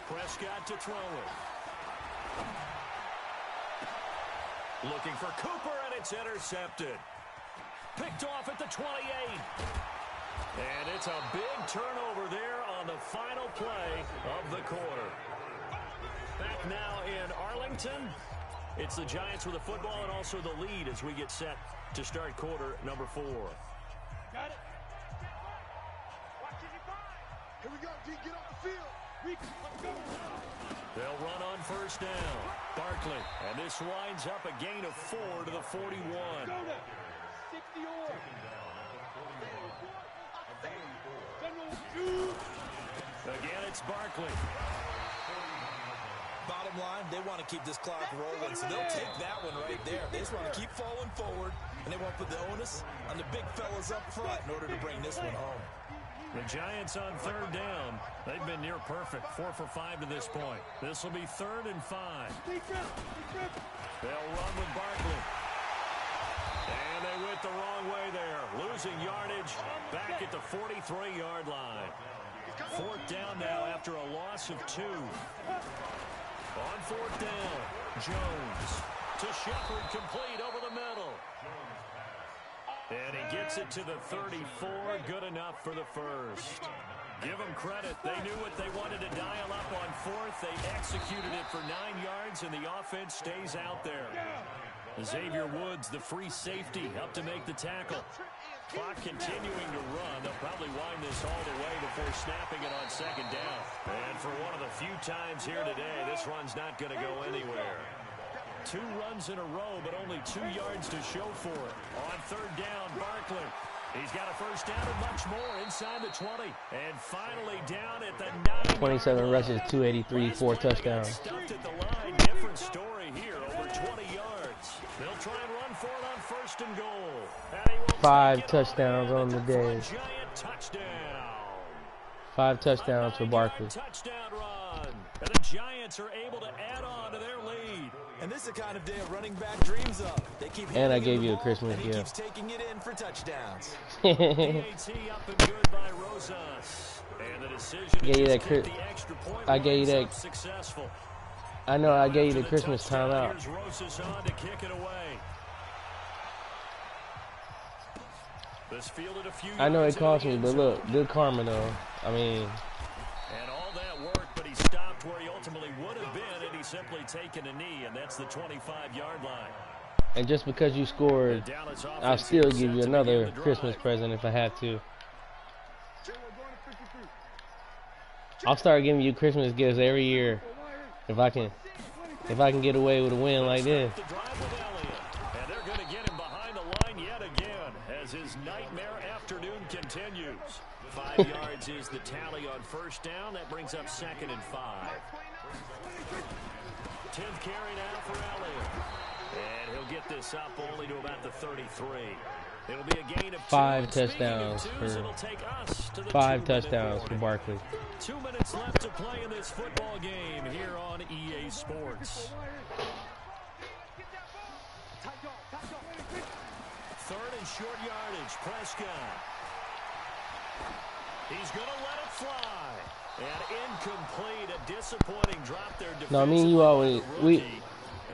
Prescott to throw it. Looking for Cooper, and it's intercepted. Picked off at the 28. And it's a big turnover there on the final play of the quarter. Back now in Arlington. It's the Giants with the football and also the lead as we get set to start quarter number 4. Got it. Here we go, D. Get off the field. Let's go. They'll run on first down. Barkley. And this winds up a gain of 4 to the 41. Go to 60 or. Again, it's Barkley. Bottom line, they want to keep this clock rolling, so they'll take that one right there. They just want to keep falling forward, and they won't put the onus on the big fellas up front in order to bring this one home. The Giants on third down. They've been near perfect, 4 for 5 to this point. This will be 3rd and 5. They'll run with Barkley. And they went the wrong way there. Losing yardage back at the 43-yard line. 4th down now after a loss of 2. On 4th down, Jones to Shepard, complete over the middle. And he gets it to the 34, good enough for the first. Give them credit. They knew what they wanted to dial up on 4th. They executed it for 9 yards, and the offense stays out there. Xavier Woods, the free safety, up to make the tackle. Clock continuing to run. They'll probably wind this all the way before snapping it on 2nd down. And for one of the few times here today, this run's not going to go anywhere. 2 runs in a row, but only 2 yards to show for it. On 3rd down, Barkley. He's got a first down and much more inside the 20. And finally down at the 9. 27 rushes, 283, 4 touchdowns. Stuffed at the line. Different story here, over 20 yards. They'll try and run for it on 1st and goal. And 5 touchdowns on the day. Touchdown. 5 touchdowns for Barkley. Touchdown run. And the Giants are able to add on to their lead. And this is the kind of day a running back dreams of. They keep and I gave you a Christmas gift. gift. He keeps taking it in for touchdowns. PAT up and good by Rosas. And the decision gave you that the extra point. I gave you that. Successful. I know I gave you the Christmas timeout. Here's Rosas on to kick it away. This fielded a few I know it cost me, but look, good karma though. I mean. And all that work, but he stopped where he ultimately would have been, and he's simply taken a knee, and that's the 25-yard line. And just because you scored, I'll still give you another Christmas present if I have to. I'll start giving you Christmas gifts every year if I can get away with a win like this. And they're going to get him behind the line yet again as his nightmare afternoon continues. 5 yards is the tally on first down. That brings up 2nd and 5. 10th carry now for Elliott. And he'll get this up only to about the 33. It'll be a gain of 5 touchdowns for 5 touchdowns for Barkley. 2 minutes left to play in this football game here on EA Sports. 3rd and short yardage. Prescott. He's going to let it fly. And incomplete. A disappointing drop there. No, I mean you always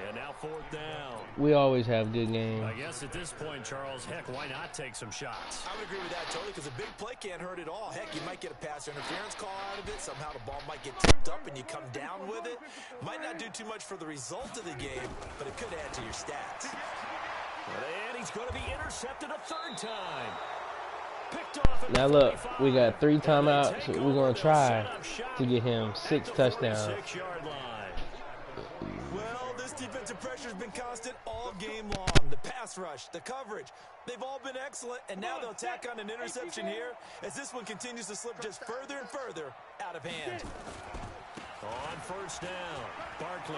and now 4th down. We always have good games. I guess at this point, Charles, heck, why not take some shots? I would agree with that totally because a big play can't hurt at all. Heck, you might get a pass interference call out of it. Somehow the ball might get tipped up and you come down with it. Might not do too much for the result of the game, but it could add to your stats. And he's going to be intercepted a 3rd time. Picked off now look, we got 3 timeouts. So we're going to try to get him 6 touchdowns. Well, this defensive pressure has been constant all game long. The pass rush, the coverage, they've all been excellent, and now they'll tack on an interception here as this one continues to slip just further and further out of hand. On first down, Barkley.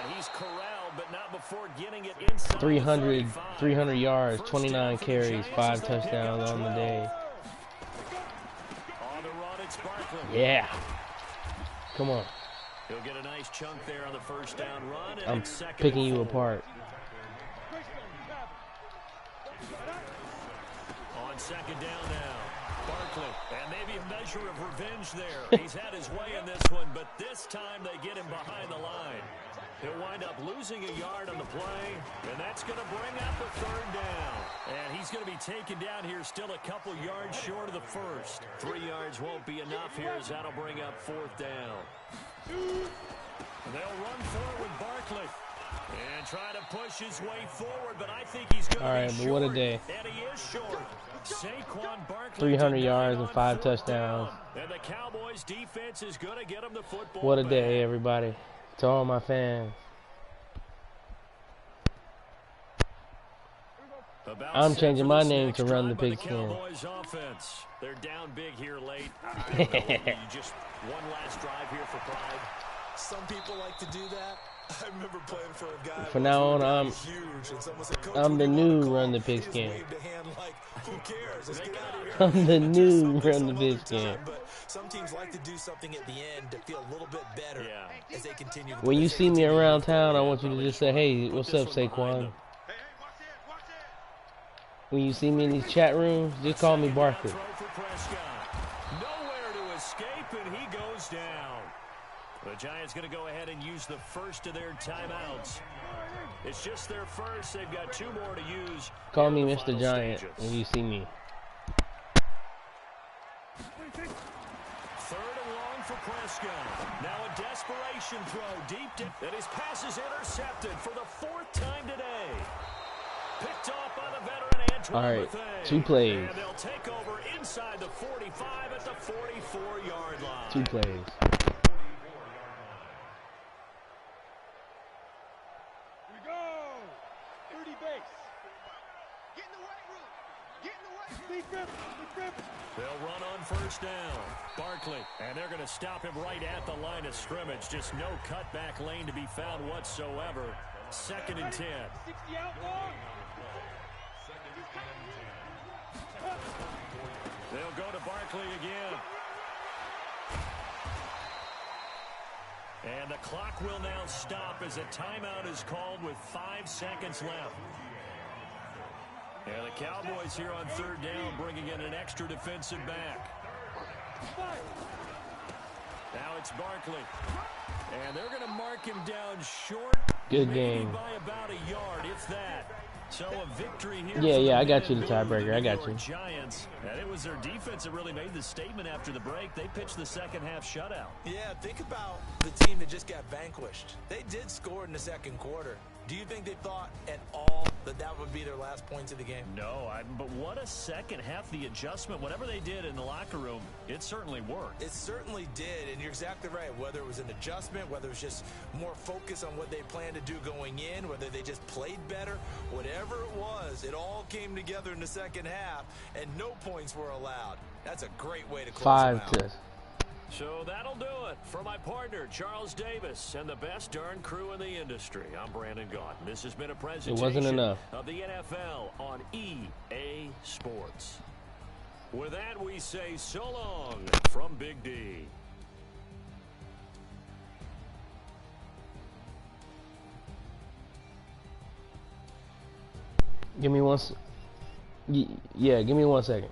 And he's corralled, but not before getting it inside 300 yards, 29 carries, 5 touchdowns on the day. On the run, it's Barkley. Yeah. Come on. He'll get a nice chunk there on the first down run. And I'm it's 2nd picking and you 4. apart. second down now. Barkley, and maybe a measure of revenge there. He's had his way in this one, but this time they get him behind the line. He'll wind up losing a yard on the play, and that's going to bring up a third down. And he's going to be taken down here, still a couple yards short of the first. 3 yards won't be enough here, as that'll bring up fourth down. They'll run forward with Barkley and try to push his way forward, but I think he's going to be short. But what a day. And he is short. Saquon Barkley 300 yards and 5 touchdowns. And the Cowboys defense is going to get him the football. What a back. day, everybody. To all my fans. I'm changing my name to Run the Pigskin. They're down big here late. I don't know, you just one last drive here for pride. Some people like to do that. I remember playing for a guy. From now on, I'm the new Run the Pigskin. I'm the new Run the Pigskin. But some teams like to do something at the end to feel a little bit better as they continue. When you see me around town, I want you to just say, "Hey, what's up, Saquon?" When you see me in these chat rooms, just call me Barkley. Nowhere to escape, and he goes down. The Giants going to go ahead and use the first of their timeouts. It's just their first. They've got 2 more to use. Call me Mr. Giant when you see me. Third and long for Prescott. Now a desperation throw deep. And his pass is intercepted for the 4th time today. Picked off by the veteran Antoine. All right, 2 plays. And they'll take over inside the 45 at the 44-yard line. 2 plays. They'll run on first down. Barkley, and they're going to stop him right at the line of scrimmage. Just no cutback lane to be found whatsoever. 2nd and 10. They'll go to Barkley again. And the clock will now stop as a timeout is called with 5 seconds left. And the Cowboys here on 3rd down bringing in an extra defensive back. Now it's Barkley. And they're going to mark him down short. Good game. By about a yard, if that. So a victory here. Yeah, I got you the tiebreaker. I got you. Giants. And it was their defense that really made the statement after the break. They pitched the second half shutout. Yeah, think about the team that just got vanquished. They did score in the 2nd quarter. Do you think they thought at all that that would be their last points of the game? No, but what a second half. The adjustment, whatever they did in the locker room, it certainly worked. It certainly did, and you're exactly right. Whether it was an adjustment, whether it was just more focus on what they planned to do going in, whether they just played better, whatever it was, it all came together in the second half, and no points were allowed. That's a great way to close them out. So that'll do it for my partner, Charles Davis, and the best darn crew in the industry. I'm Brandon Gaunt. This has been a presentation of the NFL on EA Sports. With that, we say so long from Big D. Give me one. Yeah, give me 1 second.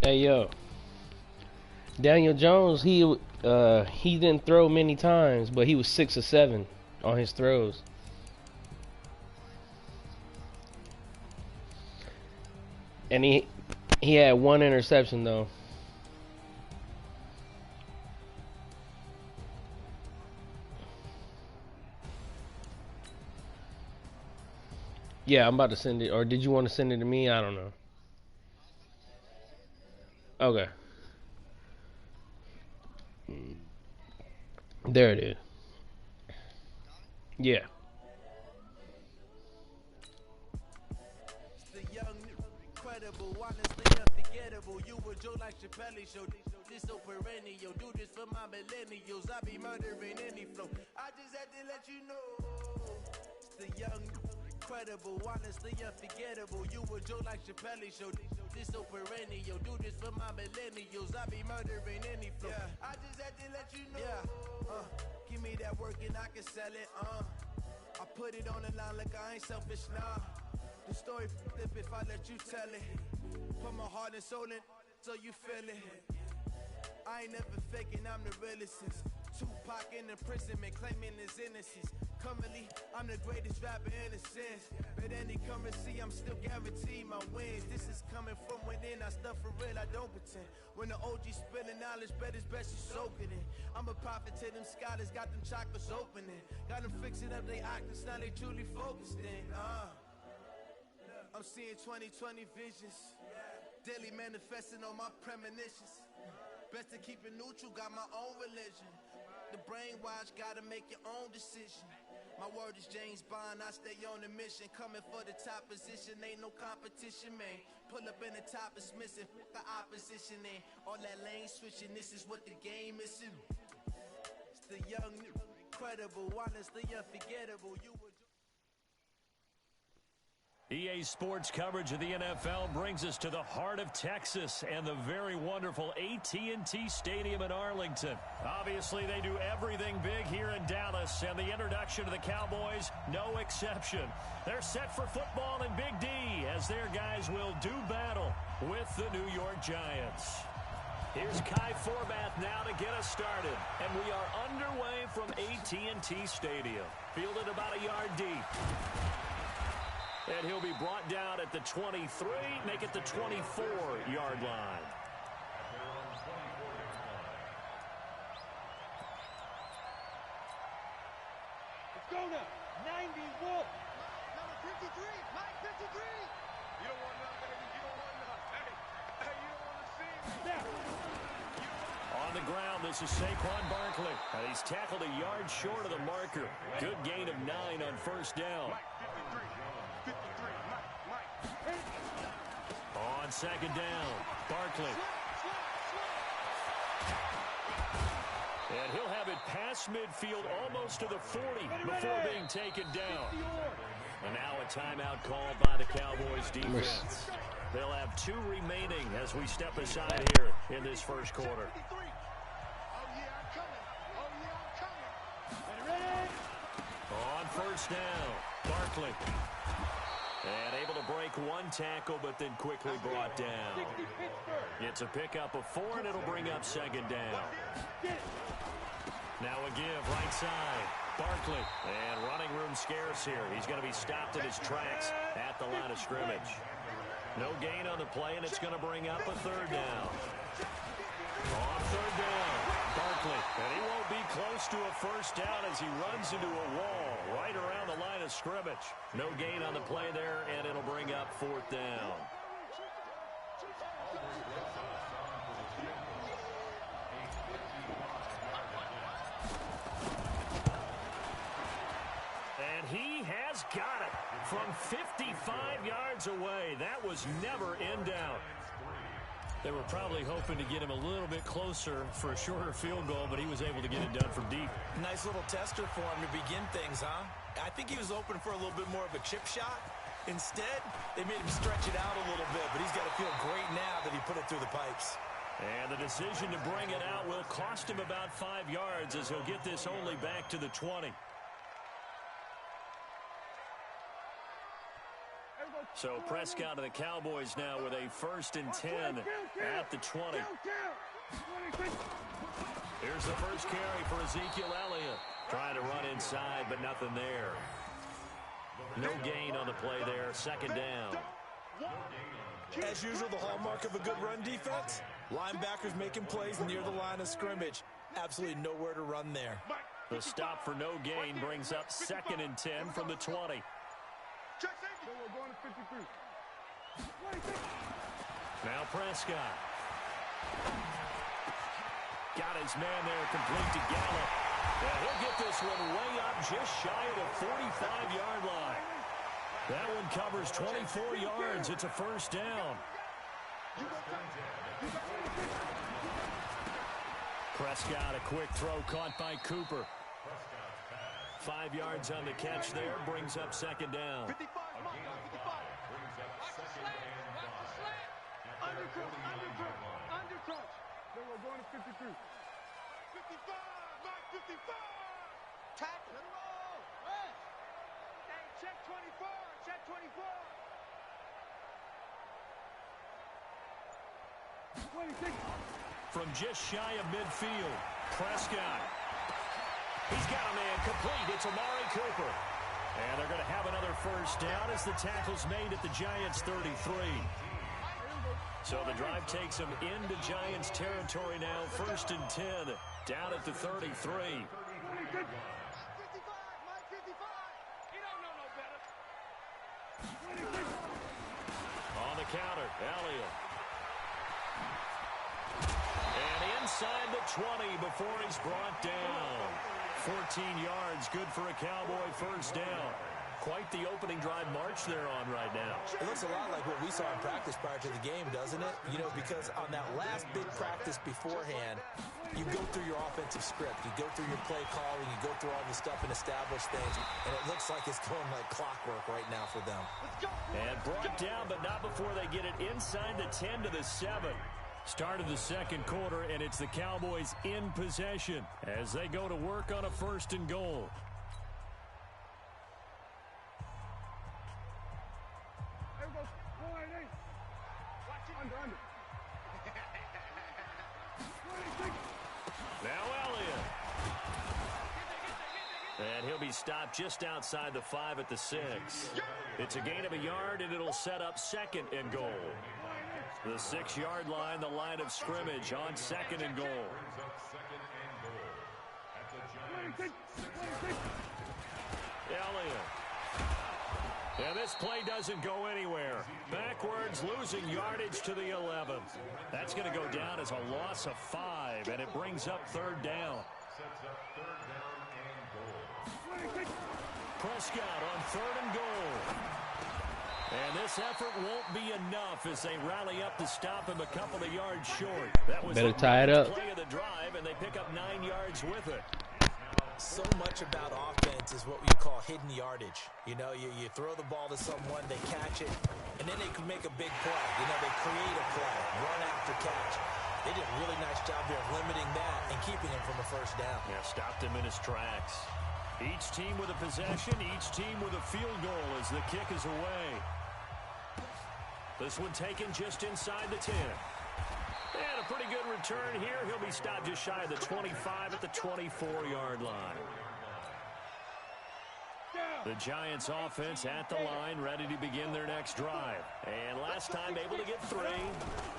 Hey, yo. Daniel Jones, he didn't throw many times, but he was 6 of 7 on his throws. And he had 1 interception though. Yeah, I'm about to send it. Or did you want to send it to me? I don't know. Okay. There it is. Yeah. The young, incredible, honestly unforgettable. You were Joe like Chappelle show. This so perennial. Do this for my millennials. I be murdering any flow. I just had to let you know. The young, incredible, honestly unforgettable. You were Joe like Chappelle show. This so perennial. Do this for my millennials. I be murdering any flow. Yeah. I just had to let you know. Yeah. Give me that work and I can sell it. I put it on the line like I ain't selfish, nah. The story flip if I let you tell it. Put my heart and soul in so you feel it. I ain't never faking, I'm the realest since Tupac in imprisonment, claiming his innocence. Currently, I'm the greatest rapper in a sense. But any currency, I'm still guaranteed my wins. This is coming from within, I stuff for real, I don't pretend. When the OG spilling knowledge, bet it's best you soak it in. I'm a prophet to them scholars, got them chakras opening. Got them fixing up they octaves, now they truly focused in. I'm seeing 2020 visions. Daily manifesting on my premonitions. Best to keep it neutral, got my own religion. The brainwash, gotta make your own decision. My word is James Bond, I stay on the mission. Coming for the top position, ain't no competition, man. Pull up in the top is missing, the opposition in. All that lane switching, this is what the game is. It's the young, incredible, honestly unforgettable. You were EA Sports coverage of the NFL brings us to the heart of Texas and the very wonderful AT&T Stadium in Arlington. Obviously, they do everything big here in Dallas, and the introduction of the Cowboys, no exception. They're set for football in Big D as their guys will do battle with the New York Giants. Here's Kai Forbath now to get us started, and we are underway from AT&T Stadium. Fielded about a yard deep. And he'll be brought down at the 23, make it the 24-yard line. Let's go now. 90 Wolf. Number 53. Mike 53. You don't want none, baby. You don't want none. Hey, you don't want to see me. On the ground, this is Saquon Barkley. And he's tackled a yard short of the marker. Good gain of 9 on first down. On second down, Barkley. And he'll have it past midfield almost to the 40 before being taken down. And now a timeout called by the Cowboys defense. They'll have 2 remaining as we step aside here in this first quarter. On first down, Barkley. And able to break 1 tackle, but then quickly brought down. It's a pickup of 4, and it'll bring up second down. Now a give, right side. Barkley. And running room scarce here. He's going to be stopped in his tracks at the line of scrimmage. No gain on the play, and it's going to bring up a third down. On third down, Barkley. And he won't be close to a first down as he runs into a wall right around the line of scrimmage. No gain on the play there, and it'll bring up fourth down. And he has got it from 55 yards away. That was never in doubt. They were probably hoping to get him a little bit closer for a shorter field goal, but he was able to get it done from deep. Nice little tester for him to begin things, huh? I think he was open for a little bit more of a chip shot. Instead, they made him stretch it out a little bit, but he's got to feel great now that he put it through the pipes. And the decision to bring it out will cost him about 5 yards as he'll get this only back to the 20. Everybody So Prescott and the Cowboys now with a 1st and 10 at the 20. Here's the first carry for Ezekiel Elliott. Trying to run inside, but nothing there. No gain on the play there. 2nd down. As usual, the hallmark of a good run defense, linebackers making plays near the line of scrimmage. Absolutely nowhere to run there. The stop for no gain brings up 2nd and 10 from the 20. Now Prescott. Got his man there, complete to Gallup. And he'll get this one way up just shy of the 45-yard line. That one covers 24 yards. It's a 1st down. Prescott, a quick throw caught by Cooper. 5 yards on the catch there, brings up 2nd down. 55, undercrunch. Then we're going to 53. 55, Mike, 55. Tackle and roll. Hey, check 24, check 24. 26. From just shy of midfield, Prescott. He's got a man complete. It's Amari Cooper. And they're going to have another 1st down as the tackle's made at the Giants' 33. So the drive takes them into Giants territory now. 1st and 10, down at the 33. 55, Mike, 55. He don't know no better. On the counter, Elliott. And inside the 20 before he's brought down. 14 yards, good for a Cowboy 1st down. Quite the opening drive march they're on right now. It looks a lot like what we saw in practice prior to the game, doesn't it? You know, because on that last big practice beforehand, you go through your offensive script. You go through your play calling. You go through all the stuff and establish things. And it looks like it's going like clockwork right now for them. And brought down, but not before they get it inside the 10 to the 7. Start of the 2nd quarter, and it's the Cowboys in possession as they go to work on a 1st and goal. Now Elliott. And he'll be stopped just outside the 5 at the 6. It's a gain of a yard, and it'll set up 2nd and goal. The 6-yard line, the line of scrimmage on 2nd and goal. Elliott. And this play doesn't go anywhere. Backwards, losing yardage to the 11. That's going to go down as a loss of 5, and it brings up 3rd down. Prescott on 3rd and goal. And this effort won't be enough as they rally up to stop him a couple of yards short. That was better tie it up. Play of the drive, and they pick up 9 yards with it. So much about offense is what we call hidden yardage. You know, you throw the ball to someone, they catch it, and then they can make a big play. You know, they create a play, run after catch. They did a really nice job there of limiting that and keeping him from a 1st down. Yeah, stopped him in his tracks. Each team with a possession, each team with a field goal as the kick is away. This one taken just inside the 10. And a pretty good return here. He'll be stopped just shy of the 25 at the 24-yard line. The Giants offense at the line, ready to begin their next drive. And last time able to get 3.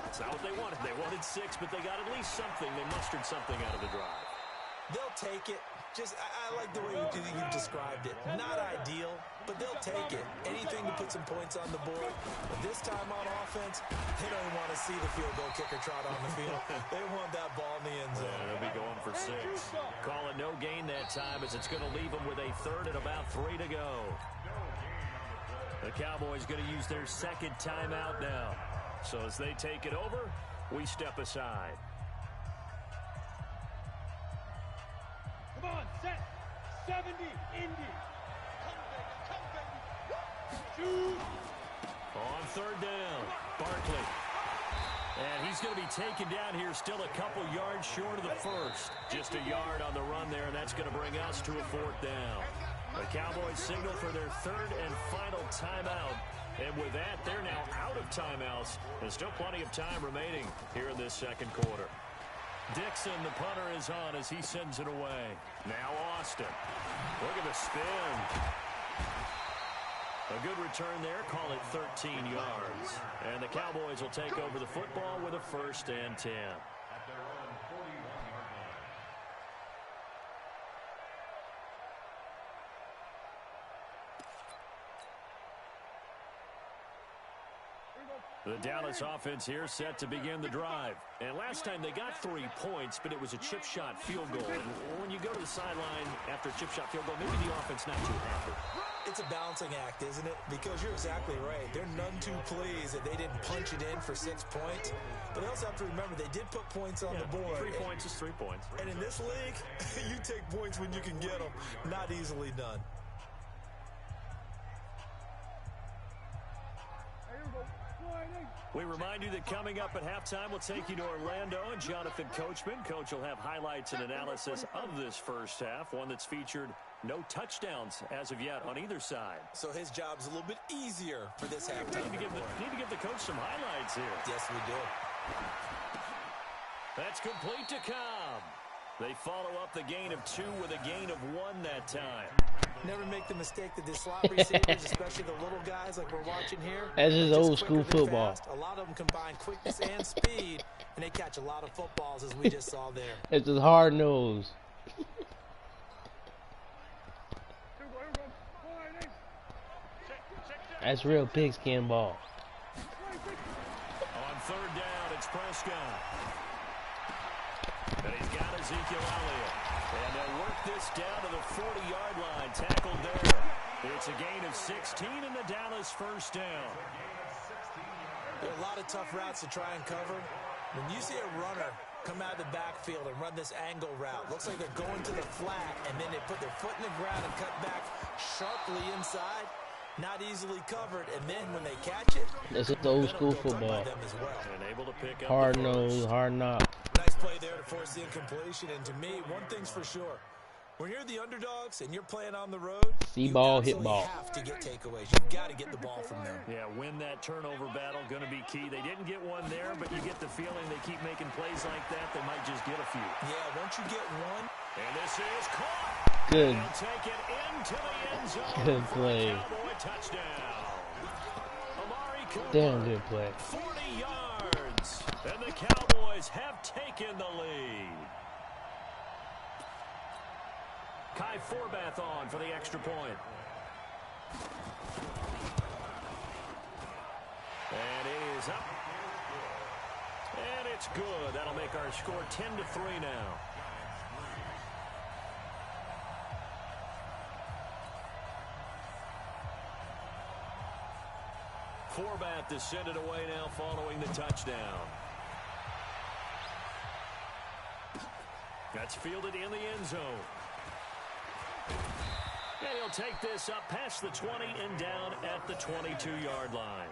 That's not what they wanted. They wanted 6, but they got at least something. They mustered something out of the drive. They'll take it. I like the way you described it. Not ideal, but they'll take it. Anything to put some points on the board. But this time on offense, they don't want to see the field goal kicker trot on the field. They want that ball in the end zone. Yeah, they'll be going for 6. Call it no gain that time as it's going to leave them with a 3rd and about 3 to go. The Cowboys going to use their 2nd timeout now. So as they take it over, we step aside. Come on, set. 70, Indy. Come, baby. Shoot. On 3rd down, Barkley. And he's going to be taken down here still a couple yards short of the 1st. Just a yard on the run there, and that's going to bring us to a 4th down. The Cowboys signal for their 3rd and final timeout And with that, they're now out of timeouts. There's still plenty of time remaining here in this second quarter. Dixon, the punter, is on as he sends it away. Now Austin. Look at the spin. A good return there. Call it 13 yards. And the Cowboys will take over the football with a 1st and 10. The Dallas offense here set to begin the drive. And last time they got 3 points, but it was a chip shot field goal. And when you go to the sideline after a chip shot field goal, maybe the offense not too happy. It's a balancing act, isn't it? Because you're exactly right. They're none too pleased that they didn't punch it in for 6 points. But they also have to remember they did put points on the board. 3 points is 3 points. And in this league, you take points when you can get them. Not easily done. We remind you that coming up at halftime, we'll take you to Orlando and Jonathan Coachman. Coach will have highlights and analysis of this first half, one that's featured no touchdowns as of yet on either side. So his job's a little bit easier for this halftime. Need to give the coach some highlights here. Yes, we do. That's complete to Cobb. They follow up the gain of 2 with a gain of 1 that time. Never make the mistake that the slot receivers, especially the little guys like we're watching here. That's just old school football. Fast. A lot of them combine quickness and speed, and they catch a lot of footballs, as we just saw there. It's just hard nose. That's real pigskin ball. On 3rd down, it's Prescott. And he's got Ezekiel Elliott. And they'll work this down to the 40-yard line. Tackled there. It's a gain of 16 in the Dallas 1st down. There are a lot of tough routes to try and cover. When you see a runner come out of the backfield and run this angle route, looks like they're going to the flat, and then they put their foot in the ground and cut back sharply inside. Not easily covered, and then when they catch it, this is old school football. And able to pick up hard nose, hard knock. Nice play there to force the incompletion. And to me, one thing's for sure: when you're the underdogs and you're playing on the road, see ball, hit ball. You have to get takeaways. You've got to get the ball from them. Yeah, win that turnover battle, going to be key. They didn't get one there, but you get the feeling they keep making plays like that, they might just get a few. Yeah, once you get one. And this is caught. Good. They'll take it into the end zone. Good play. Cowboy touchdown. Amari Cooper, Damn good play. 40 yards. And the Cowboys have taken the lead. Kai Forbath on for the extra point. And it is up. And it's good. That'll make our score 10-3 now. Forbath to send it away now following the touchdown. That's fielded in the end zone. And he'll take this up past the 20 and down at the 22-yard line.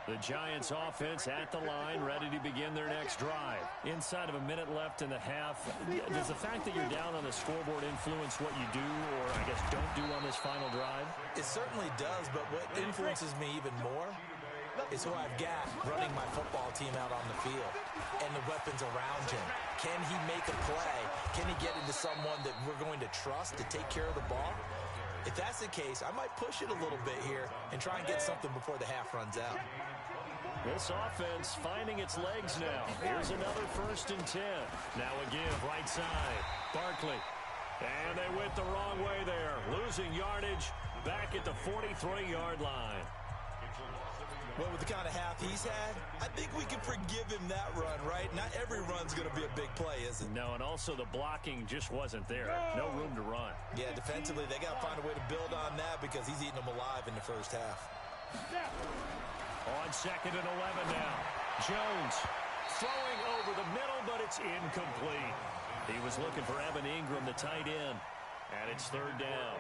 The Giants offense at the line, ready to begin their next drive. Inside of a minute left in the half, does the fact that you're down on the scoreboard influence what you do, or I guess don't do on this final drive? It certainly does, but what influences me even more is who I've got running my football team out on the field and the weapons around him. Can he make a play? Can he get into someone that we're going to trust to take care of the ball? If that's the case, I might push it a little bit here and try and get something before the half runs out. This offense finding its legs now. Here's another 1st and 10. Now a give right side. Barkley. And they went the wrong way there. Losing yardage back at the 43-yard line. Well, with the kind of half he's had, I think we can forgive him that run, right? Not every run's going to be a big play, is it? No, and also the blocking just wasn't there. No room to run. Yeah, defensively, they got to find a way to build on that because he's eating them alive in the first half. On 2nd and 11 now. Jones throwing over the middle, but it's incomplete. He was looking for Evan Ingram, the tight end, and it's 3rd down.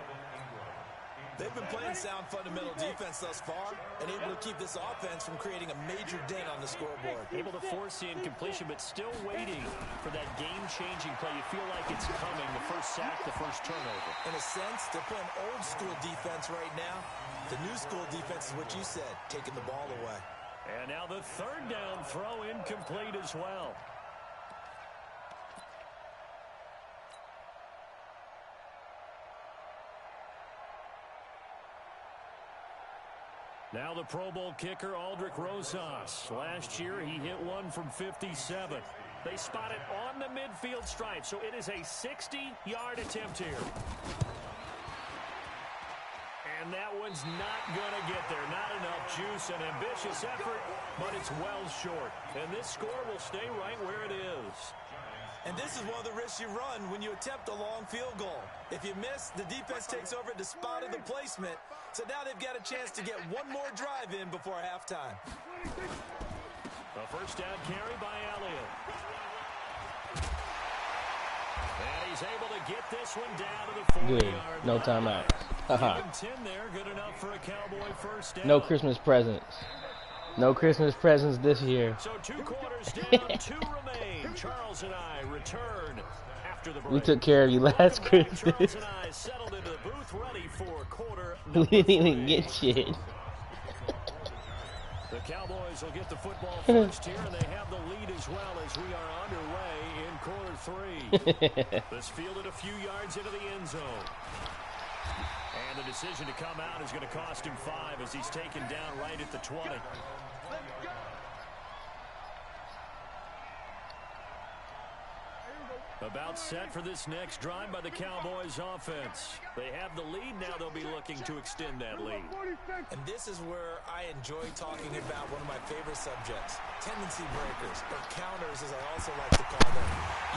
They've been playing sound fundamental defense thus far and able to keep this offense from creating a major dent on the scoreboard. Able to force the incompletion, but still waiting for that game-changing play. You feel like it's coming, the first sack, the first turnover. In a sense, they're playing old-school defense right now. The new-school defense is what you said, taking the ball away. And now the third down throw incomplete as well. Now the Pro Bowl kicker, Aldrick Rosas. Last year, he hit one from 57. They spot it on the midfield stripe, so it is a 60-yard attempt here. And that one's not going to get there. Not enough juice, an ambitious effort, but it's well short. And this score will stay right where it is. And this is one of the risks you run when you attempt a long field goal. If you miss, the defense takes over at the spot of the placement. So now they've got a chance to get one more drive in before halftime. A first down carry by Elliott. And he's able to get this one down to the 40-yard line. No timeout. Even 10 there, good enough for a Cowboy first down. No Christmas presents. No Christmas presents this year. So 2 quarters down, 2 remain. Charles and I return after the break. We took care of you last Christmas. Charles and I settled into the booth ready for quarter We didn't even get shit. The Cowboys will get the football first here, and they have the lead as well as we are underway in quarter 3. This fielded a few yards into the end zone. And the decision to come out is going to cost him 5 as he's taken down right at the 20. About set for this next drive by the Cowboys offense. They have the lead now. They'll be looking to extend that lead. And this is where I enjoy talking about one of my favorite subjects, tendency breakers, or counters as I also like to call them.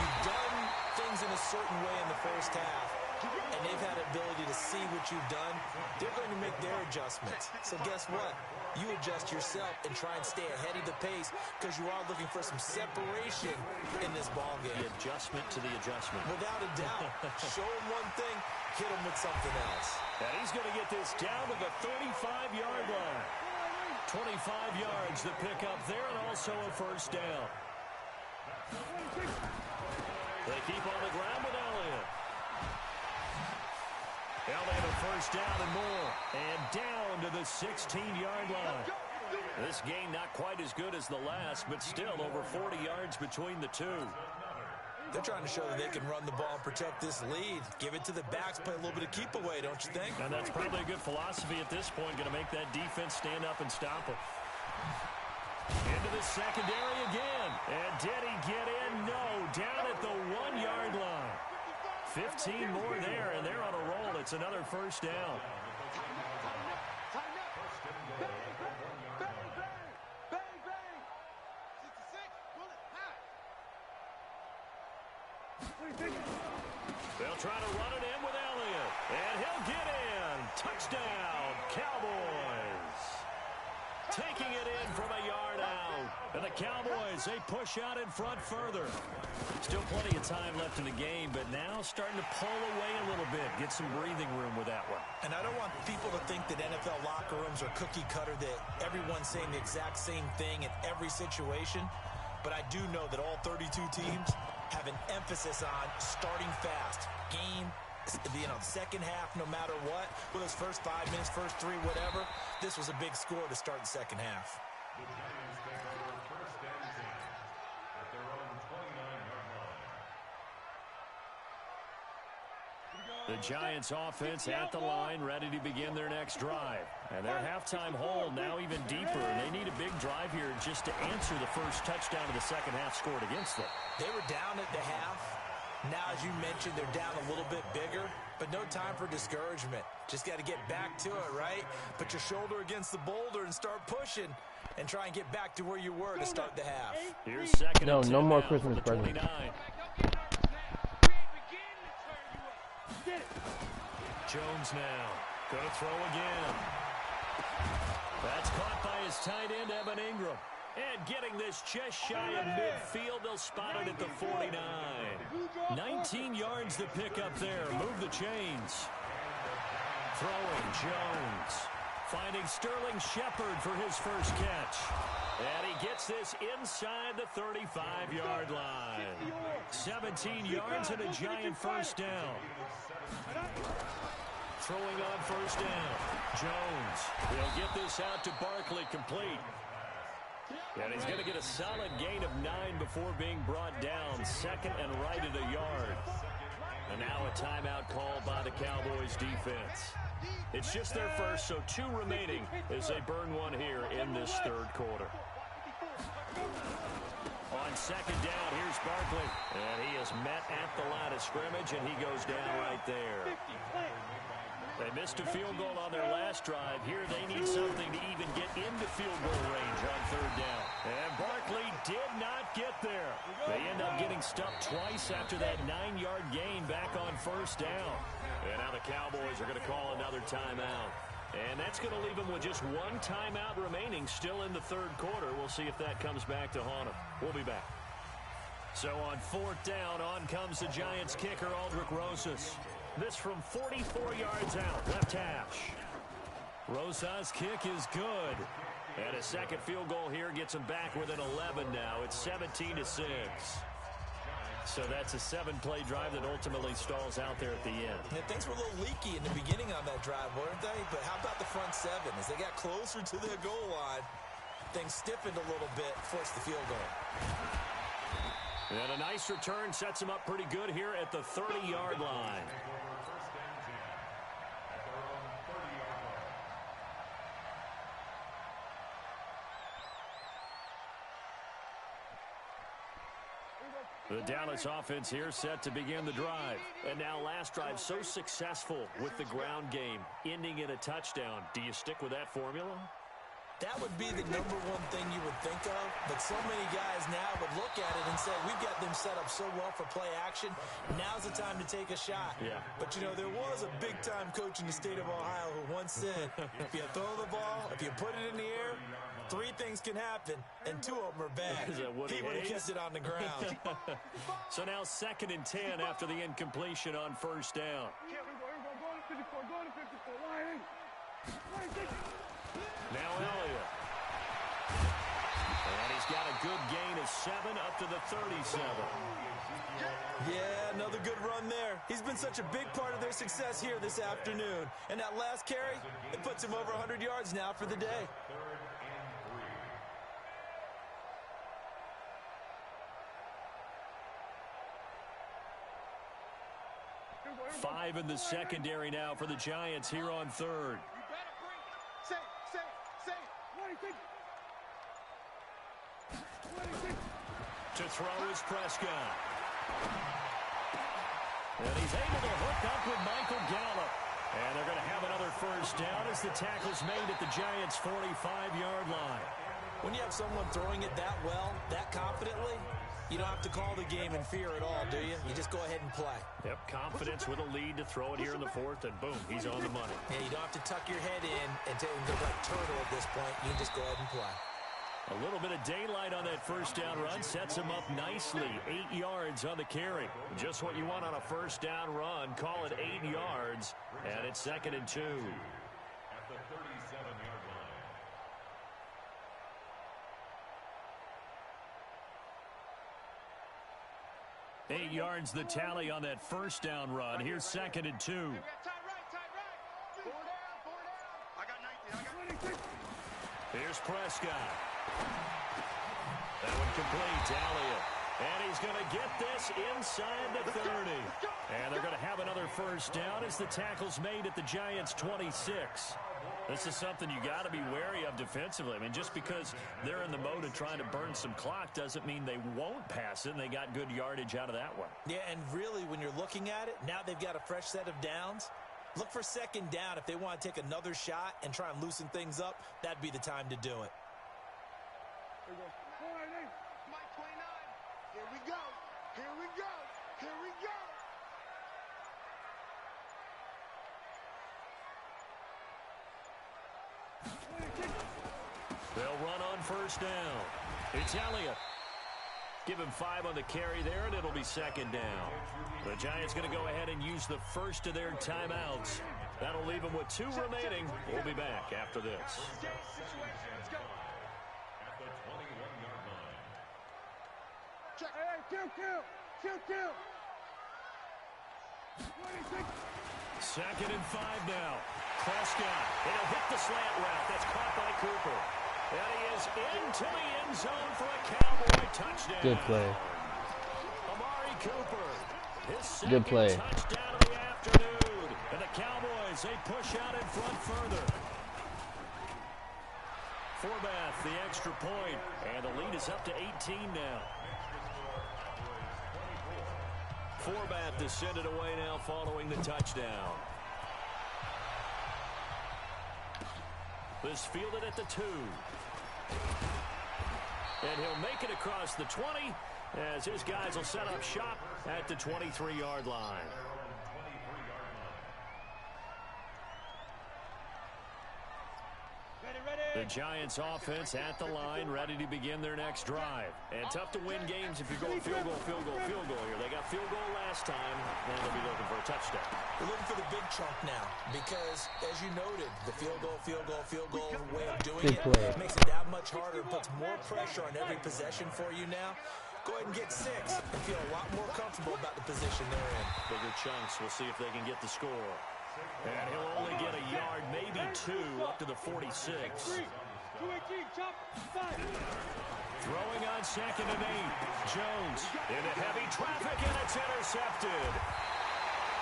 You've done things in a certain way in the first half, and they've had the ability to see what you've done. They're going to make their adjustments. So guess what? You adjust yourself and try and stay ahead of the pace because you are looking for some separation in this ball game. The adjustment to the adjustment. Without a doubt. Show him one thing, hit him with something else. And he's going to get this down to the 35-yard line. 25 yards to pick up there, and also a first down. They keep on the ground with Elliott. Elliott a first down and more. And down to the 16-yard line. This game not quite as good as the last, but still over 40 yards between the two. They're trying to show that they can run the ball and protect this lead. Give it to the backs, play a little bit of keep away, don't you think? And that's probably a good philosophy at this point, going to make that defense stand up and stop them. Into the secondary again. And did he get in? No. Down at the 1-yard line. 15 more there, and they're on a roll. It's another first down. They'll try to run it in with Elliott, and he'll get in. Touchdown, Cowboys. Taking it in from a yard out. And the Cowboys, they push out in front further. Still plenty of time left in the game, but now starting to pull away a little bit. Get some breathing room with that one. And I don't want people to think that NFL locker rooms are cookie cutter, that everyone's saying the exact same thing in every situation. But I do know that all 32 teams have an emphasis on starting fast. Game, second half, no matter what. With those first 5 minutes, first 3, whatever. This was a big score to start the second half. The Giants offense at the line, ready to begin their next drive. And their halftime hole now even deeper. And they need a big drive here just to answer the first touchdown of the second half scored against them. They were down at the half. Now, as you mentioned, they're down a little bit bigger, but no time for discouragement. Just got to get back to it, right? Put your shoulder against the boulder and start pushing and try and get back to where you were to start the half. Here's second and 10 no more now Christmas from the 29. Jones now. Going to throw again. That's caught by his tight end, Evan Ingram. And getting this just shy of midfield, they'll spot it at the 49. 19 yards to pick up there. Move the chains. Throwing Jones. Finding Sterling Shepard for his first catch. And he gets this inside the 35-yard line. 17 yards and a Giant first down. Throwing on first down. Jones. He'll get this out to Barkley, complete. And he's going to get a solid gain of 9 before being brought down. Second and right at a yard. And now a timeout called by the Cowboys defense. It's just their first, so 2 remaining as they burn one here in this third quarter. On second down, here's Barkley. And he is met at the line of scrimmage, and he goes down right there. They missed a field goal on their last drive. Here they need something to even get into field goal range on third down. And Barkley did not get there. They end up getting stuffed twice after that 9-yard gain back on first down. And now the Cowboys are going to call another timeout. And that's going to leave them with just 1 timeout remaining still in the third quarter. We'll see if that comes back to haunt them. We'll be back. So on fourth down, on comes the Giants kicker, Aldrick Rosas. This from 44 yards out, left hash. Rosas' kick is good. And a second field goal here gets them back within 11 now. It's 17-6. So that's a 7-play drive that ultimately stalls out there at the end. Yeah, things were a little leaky in the beginning on that drive, weren't they? But how about the front 7? As they got closer to the goal line, things stiffened a little bit, forced the field goal. And a nice return sets him up pretty good here at the 30-yard line. The Dallas offense here set to begin the drive. And now last drive so successful with the ground game, ending in a touchdown. Do you stick with that formula? That would be the #1 thing you would think of, but so many guys now would look at it and say, we've got them set up so well for play action, now's the time to take a shot. Yeah. But, you know, there was a big-time coach in the state of Ohio who once said, if you throw the ball, if you put it in the air, 3 things can happen, and 2 of them are bad. He would have kept it on the ground. So now 2nd and 10 after the incompletion on first down. Now Elliott. And he's got a good gain of 7 up to the 37. Yeah, another good run there. He's been such a big part of their success here this afternoon. And that last carry, it puts him over 100 yards now for the day. Five in the secondary now for the Giants here on third. To throw is Prescott. And he's able to hook up with Michael Gallup. And they're going to have another first down as the tackle's made at the Giants' 45-yard line. When you have someone throwing it that well, that confidently, you don't have to call the game in fear at all, do you? You just go ahead and play. Yep, confidence with a lead to throw it here in the fourth, and boom, he's on the money. Yeah, you don't have to tuck your head in and look like turtle at this point. You can just go ahead and play. A little bit of daylight on that first down run sets him up nicely. 8 yards on the carry. Just what you want on a first down run. Call it 8 yards, and it's 2nd and 2. At the 37-yard line. 8 yards the tally on that first down run. Here's 2nd and 2. Tight right. 4 down. I got 19. Here's Prescott. That one complete to Elliott. And he's going to get this inside the 30. And they're going to have another first down as the tackle's made at the Giants' 26. This is something you got to be wary of defensively. I mean, just because they're in the mode of trying to burn some clock doesn't mean they won't pass it, and they got good yardage out of that one. Yeah, and really, when you're looking at it, now they've got a fresh set of downs. Look for 2nd down. If they want to take another shot and try and loosen things up, that'd be the time to do it. Mike 29. Here we go. They'll run on first down. It's Elliott. Give him 5 on the carry there, and it'll be 2nd down. The Giants going to go ahead and use the first of their timeouts. That'll leave him with 2 remaining. We'll be back after this. Second and 5 now. Prescott, it'll hit the slant route. That's caught by Cooper. And he is into the end zone for a Cowboy touchdown. Good play. Amari Cooper, his second Good play. touchdown of the afternoon. And the Cowboys, they push out in front further. Forbath, the extra point, and the lead is up to 18 now. Forbath is sent it away now following the touchdown. This fielded at the 2. And he'll make it across the 20 as his guys will set up shop at the 23-yard line. The Giants offense at the line, ready to begin their next drive. And tough to win games if you're going field goal here. They got field goal last time, and they'll be looking for a touchdown. They're looking for the big chunk now because, as you noted, the field goal way of doing it makes it that much harder and puts more pressure on every possession for you now. Go ahead and get 6 and feel a lot more comfortable about the position they're in. Bigger chunks. We'll see if they can get the score. And he'll only get a yard, maybe 2, up to the 46. Throwing on second and 8. Jones into heavy traffic, and it's intercepted.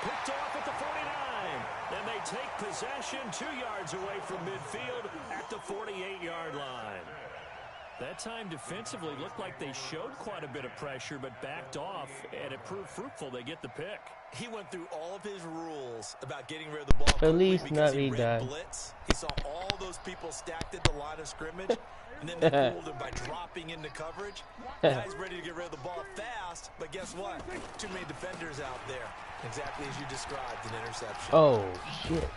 Picked off at the 49. And they take possession 2 yards away from midfield at the 48-yard line. That time defensively looked like they showed quite a bit of pressure, but backed off, and it proved fruitful. They get the pick. He went through all of his rules about getting rid of the ball quickly because he read blitz. He saw all those people stacked at the line of scrimmage, and then they fooled him by dropping into coverage. Now he's ready to get rid of the ball fast, but guess what? Too many defenders out there. Exactly as you described, an interception. Oh, shit.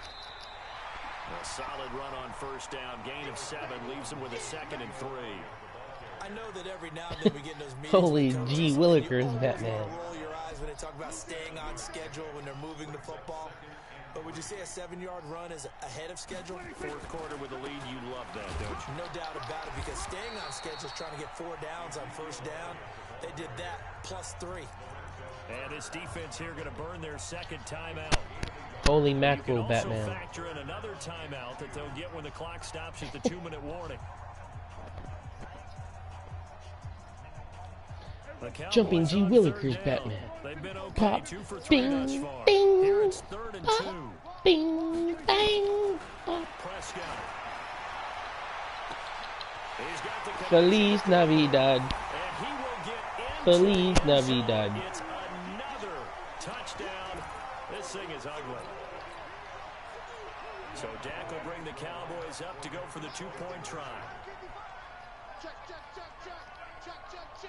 A solid run on first down. Gain of 7 leaves him with a 2nd and 3. I know that every now and then we get in those meetings. Holy G. Willikers, Batman. Roll your eyes when they talk about staying on schedule when they're moving the football. But would you say a 7-yard run is ahead of schedule? Fourth quarter with the lead, you love that, don't you? No doubt about it, because staying on schedule is trying to get 4 downs on first down. They did that plus 3. And this defense here going to burn their second timeout. Holy mackerel, you can Batman. also factor in another timeout that they'll get when the clock stops at the 2-minute warning. Jumping G. Willikers, Batman. They've been okay, Pop, 2 for 3 bing, thus far. bing, Here it's 3rd and 2. Bing, bang. Prescott. He's got the Feliz Navidad. and he will get Feliz into the end zone. Navidad. It's another touchdown. This thing is ugly. So Dak will bring the Cowboys up to go for the 2-point try.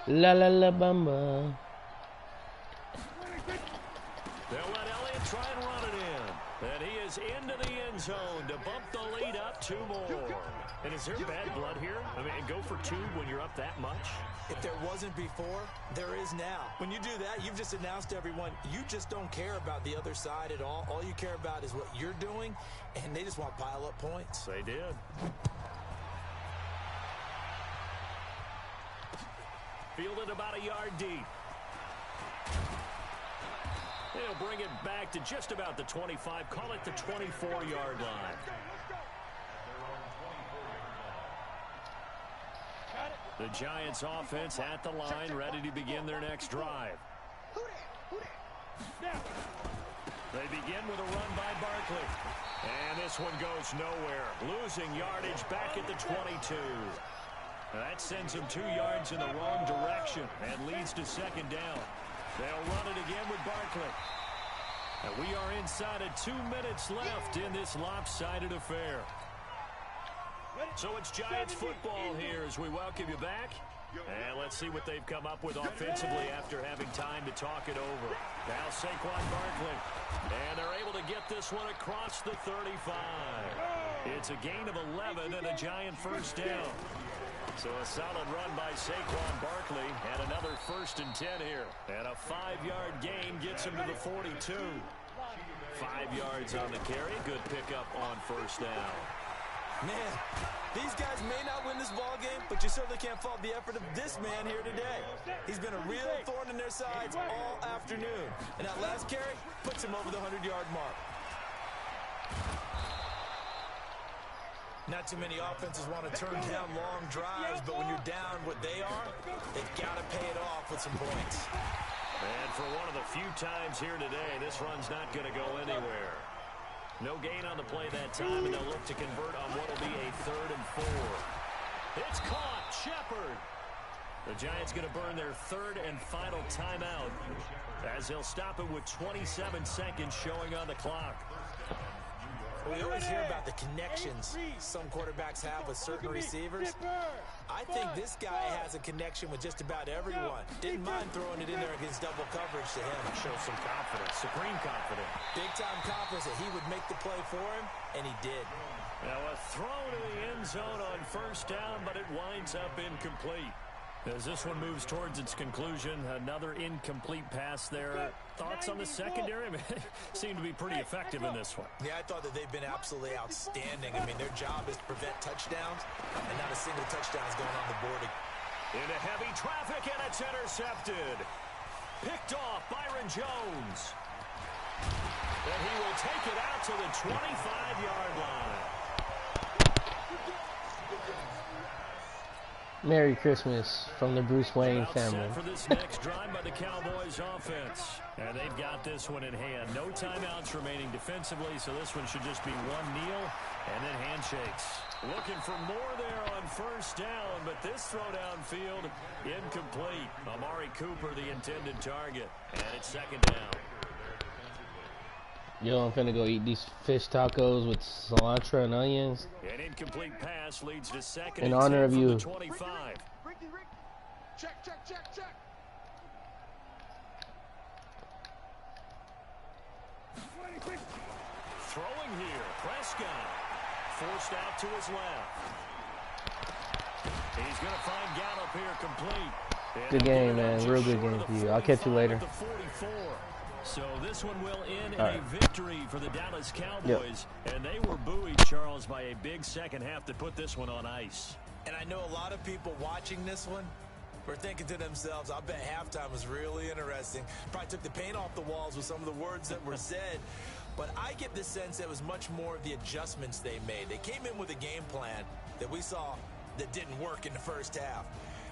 La la la bamba. They'll let Elliott try and run it in. And he is into the end zone to bump the lead up 2 more. And is there bad blood here? I mean, go for 2 when you're up that much? If there wasn't before, there is now. When you do that, you've just announced to everyone, you just don't care about the other side at all. All you care about is what you're doing, and they just want to pile up points. They did. Fielded about a yard deep. They'll bring it back to just about the 25. Call it the 24-yard line. The Giants offense at the line, ready to begin their next drive. They begin with a run by Barkley. And this one goes nowhere. Losing yardage back at the 22. That sends him 2 yards in the wrong direction and leads to 2nd down. They'll run it again with Barkley. And we are inside of 2 minutes left in this lopsided affair. So it's Giants football here as we welcome you back. And let's see what they've come up with offensively after having time to talk it over. Now Saquon Barkley. And they're able to get this one across the 35. It's a gain of 11 and a Giant first down. So a solid run by Saquon Barkley and another 1st and 10 here. And a 5-yard gain gets him to the 42. 5 yards on the carry. Good pickup on first down. Man, these guys may not win this ball game, but you certainly can't fault the effort of this man here today. He's been a real thorn in their sides all afternoon. And that last carry puts him over the 100-yard mark. Not too many offenses want to turn down long drives, but when you're down what they are, they've got to pay it off with some points. And for one of the few times here today, this run's not going to go anywhere. No gain on the play that time, and they'll look to convert on what will be a 3rd and 4. It's caught. Shepard. The Giants going to burn their 3rd and final timeout as they'll stop it with 27 seconds showing on the clock. We always hear about the connections some quarterbacks have with certain receivers. I think this guy has a connection with just about everyone. Didn't mind throwing it in there against double coverage to him. Shows some confidence, supreme confidence. Big-time confidence that he would make the play for him, and he did. Now a throw to the end zone on first down, but it winds up incomplete. As this one moves towards its conclusion, another incomplete pass there. Thoughts on the secondary? I mean, seem to be pretty effective in this one. Yeah, I thought that they've been absolutely outstanding. I mean, their job is to prevent touchdowns, and not a single touchdown is going on the board. Into heavy traffic, and it's intercepted. Picked off Byron Jones. And he will take it out to the 25-yard line. Merry Christmas from the Bruce Wayne family. For this next drive by the Cowboys offense. And they've got this one in hand. No timeouts remaining defensively, so this one should just be one kneel and then handshakes. Looking for more there on first down, but this throw downfield incomplete. Amari Cooper, the intended target. And it's 2nd down. Yo, I'm finna go eat these fish tacos with cilantro and onions. An incomplete pass leads to 2nd In honor of you. 25. Ricky. Check. Throwing here, Prescott. Forced out to his left. He's going to find Gallup here complete. And Good game, man. Real good game for you. I'll catch you later. So this one will end in Right. a victory for the Dallas Cowboys. Yep. And they were buoyed, Charles, by a big second half that put this one on ice. And I know a lot of people watching this one were thinking to themselves, I bet halftime was really interesting. Probably took the paint off the walls with some of the words that were said. But I get the sense that it was much more of the adjustments they made. They came in with a game plan that we saw that didn't work in the first half.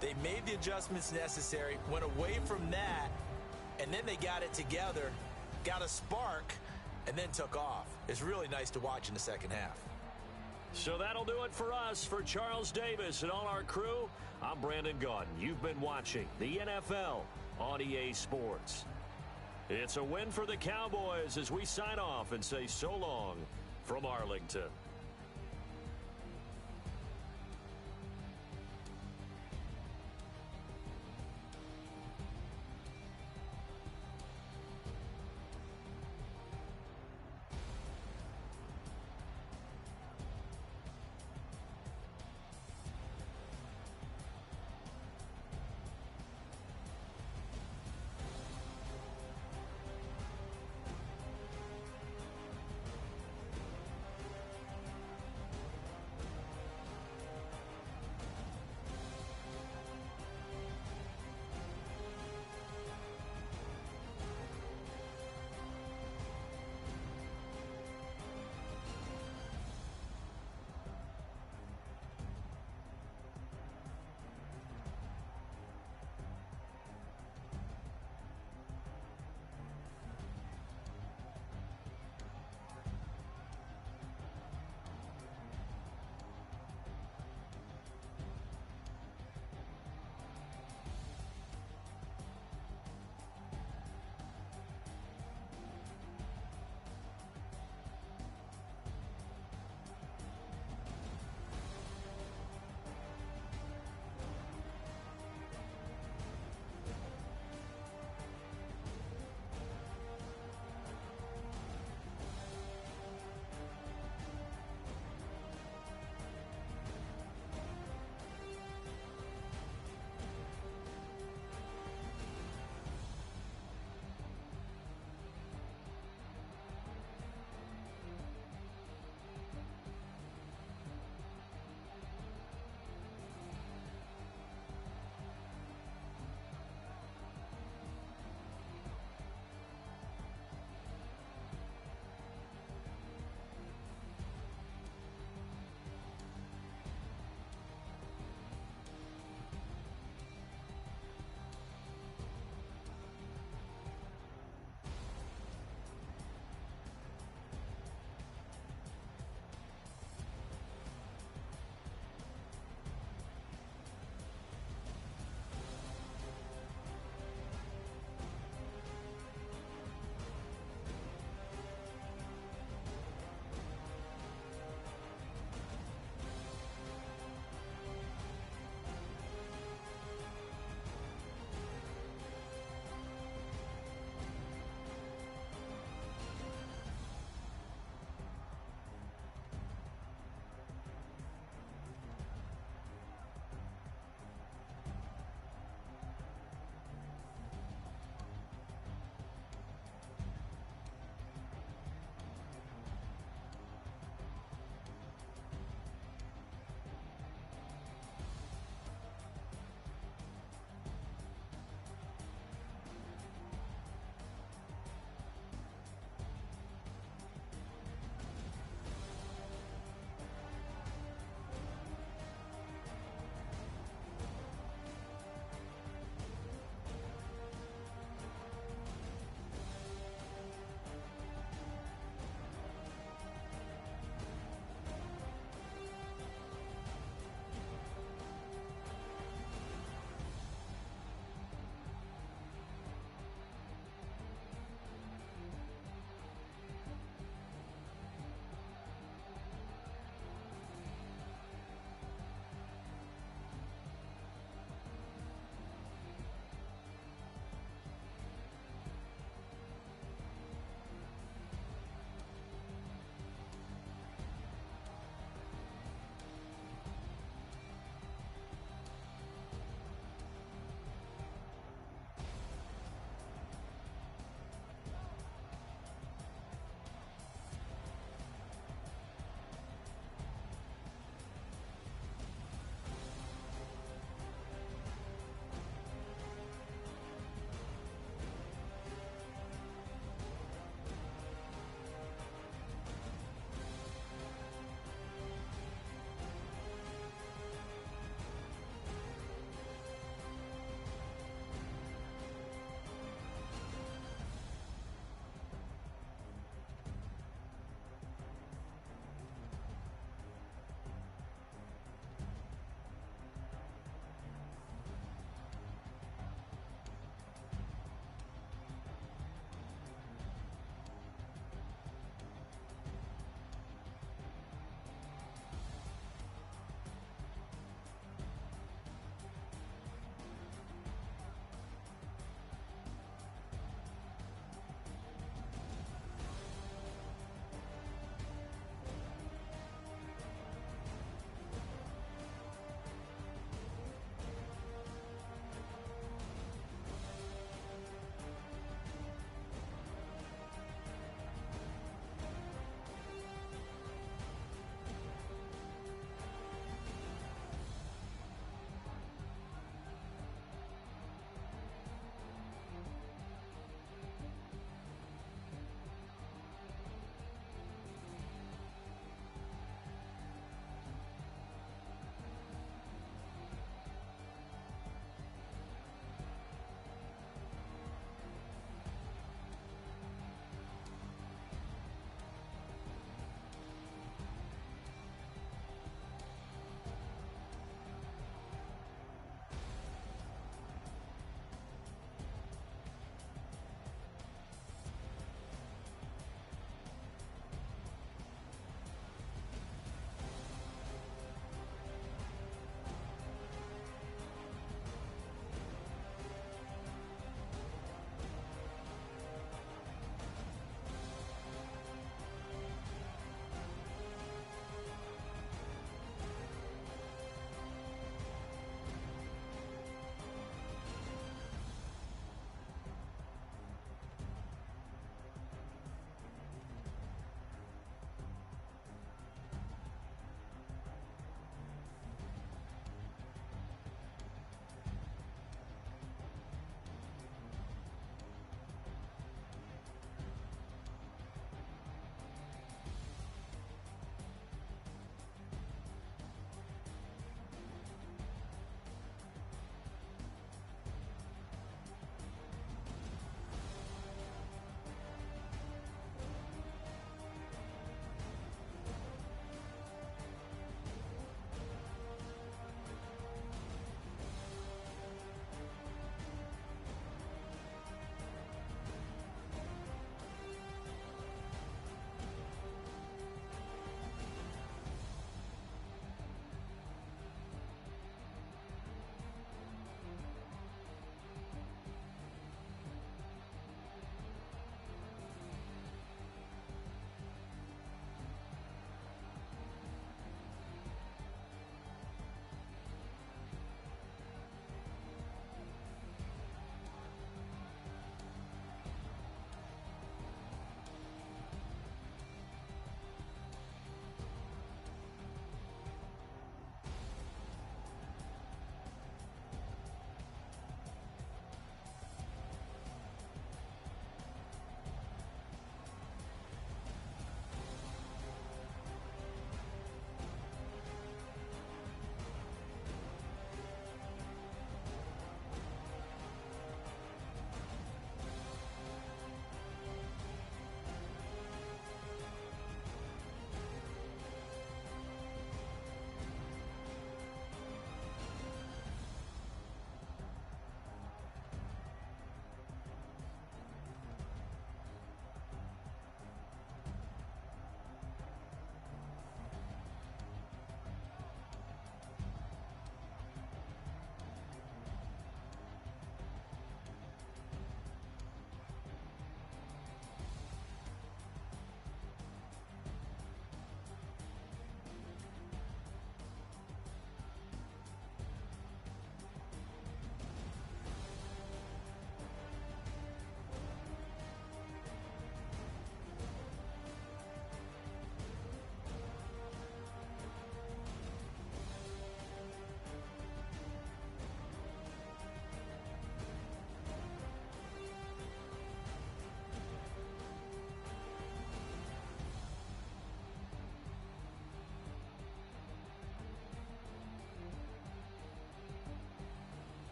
They made the adjustments necessary, went away from that, and then they got it together, got a spark, and then took off. It's really nice to watch in the second half. So that'll do it for us. For Charles Davis and all our crew, I'm Brandon Gaudin. You've been watching the NFL on EA Sports. It's a win for the Cowboys as we sign off and say so long from Arlington.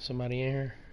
Somebody in here?